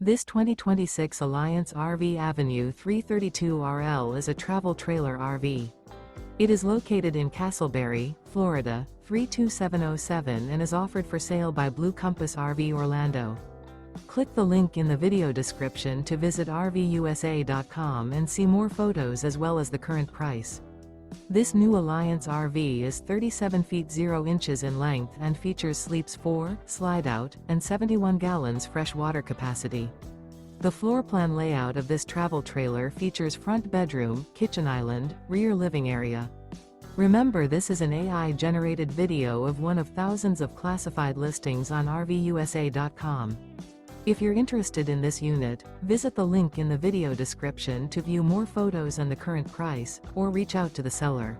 This 2026 Alliance RV Avenue 332RL is a travel trailer RV. It is located in Casselberry, Florida, 32707 and is offered for sale by Blue Compass RV Orlando. Click the link in the video description to visit RVUSA.com and see more photos as well as the current price. This new Alliance RV is 37 feet 0 inches in length and features sleeps 4, slide-out, and 71 gallons fresh water capacity. The floor plan layout of this travel trailer features front bedroom, kitchen island, rear living area. Remember, this is an AI-generated video of one of thousands of classified listings on RVUSA.com. If you're interested in this unit, visit the link in the video description to view more photos and the current price, or reach out to the seller.